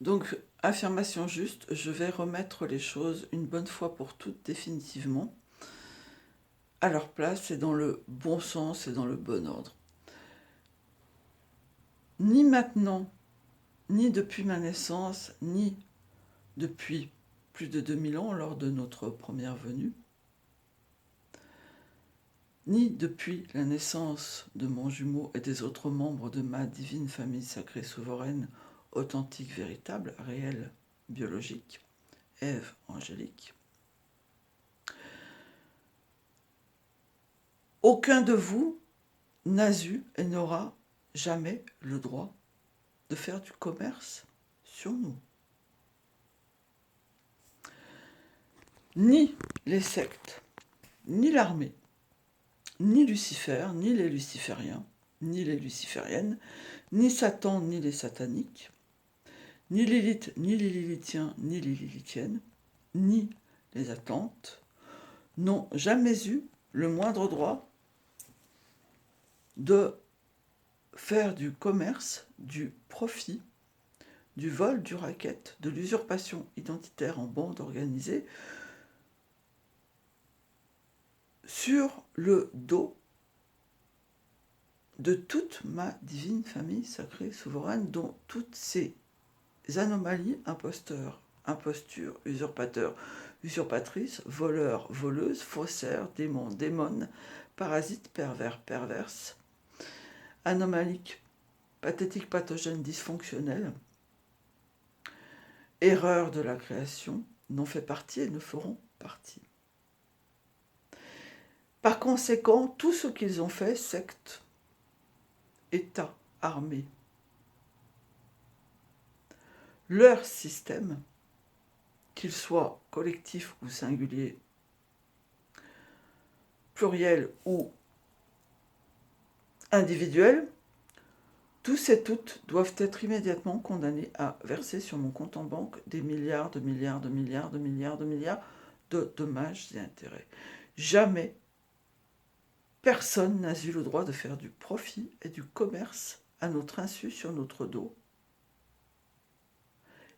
Donc, affirmation juste, je vais remettre les choses une bonne fois pour toutes définitivement à leur place et dans le bon sens et dans le bon ordre. Ni maintenant, ni depuis ma naissance, ni depuis plus de 2000 ans lors de notre première venue, ni depuis la naissance de mon jumeau et des autres membres de ma divine famille sacrée souveraine, authentique, véritable, réelle, biologique, Ève angélique. Aucun de vous n'a eu et n'aura jamais le droit de faire du commerce sur nous. Ni les sectes, ni l'armée, ni Lucifer, ni les lucifériens, ni les lucifériennes, ni Satan, ni les sataniques, ni Lilith, ni les lilithiens, ni les lilithiennes, ni les Atlantes, n'ont jamais eu le moindre droit de faire du commerce, du profit, du vol, du racket, de l'usurpation identitaire en bande organisée sur le dos de toute ma divine famille sacrée souveraine, dont toutes ces anomalies, imposteurs, impostures, usurpateurs, usurpatrices, voleurs, voleuses, faussaires, démons, démones, parasites, pervers, perverses, anomaliques, pathétiques, pathogènes, dysfonctionnels, erreurs de la création, n'ont fait partie et ne feront partie. Par conséquent, tout ce qu'ils ont fait, secte, État, armée, leur système, qu'il soit collectif ou singulier, pluriel ou individuel, tous et toutes doivent être immédiatement condamnés à verser sur mon compte en banque des milliards de milliards de milliards de milliards de milliards de dommages et intérêts. Jamais personne n'a eu le droit de faire du profit et du commerce à notre insu sur notre dos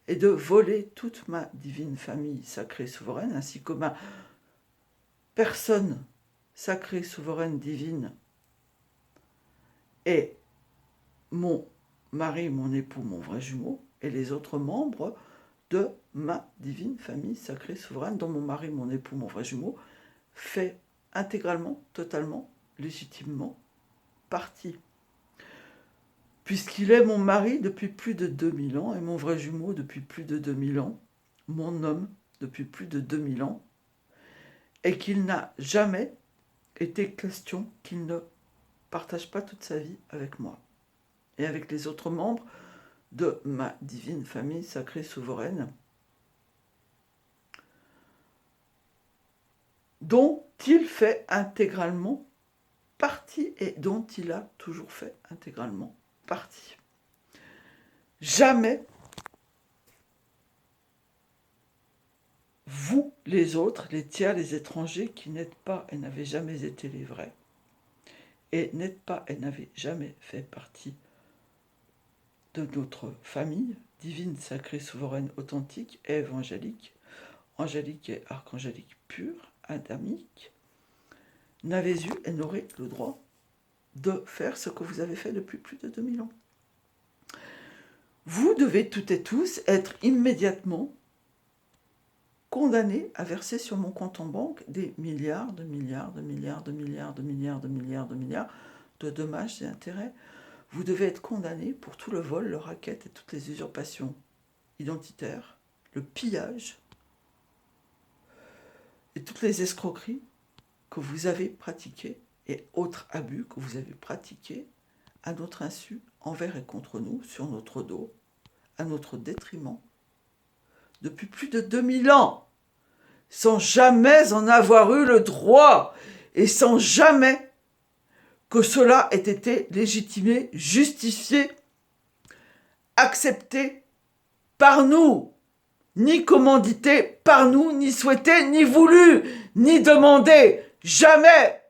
et de voler toute ma divine famille sacrée souveraine ainsi que ma personne sacrée souveraine divine et mon mari, mon époux, mon vrai jumeau et les autres membres de ma divine famille sacrée souveraine dont mon mari, mon époux, mon vrai jumeau fait intégralement, totalement, légitimement partie. Puisqu'il est mon mari depuis plus de 2000 ans et mon vrai jumeau depuis plus de 2000 ans, mon homme depuis plus de 2000 ans, et qu'il n'a jamais été question qu'il ne partage pas toute sa vie avec moi et avec les autres membres de ma divine famille sacrée souveraine, dont il fait intégralement partie et dont il a toujours fait intégralement partie. Jamais vous, les autres, les tiers, les étrangers qui n'êtes pas et n'avez jamais été les vrais, et n'êtes pas et n'avez jamais fait partie de notre famille divine, sacrée, souveraine, authentique et évangélique, angélique et archangélique pure, adamique, n'avez eu et n'aurez le droit de faire ce que vous avez fait depuis plus de 2000 ans. Vous devez toutes et tous être immédiatement condamnés à verser sur mon compte en banque des milliards de milliards de milliards de milliards de milliards de milliards de milliards de dommages et intérêts. Vous devez être condamnés pour tout le vol, le racket et toutes les usurpations identitaires, le pillage et toutes les escroqueries que vous avez pratiquées et autres abus que vous avez pratiqués à notre insu, envers et contre nous, sur notre dos, à notre détriment, depuis plus de 2000 ans, sans jamais en avoir eu le droit et sans jamais que cela ait été légitimé, justifié, accepté par nous, ni commandité par nous, ni souhaité, ni voulu, ni demandé, jamais.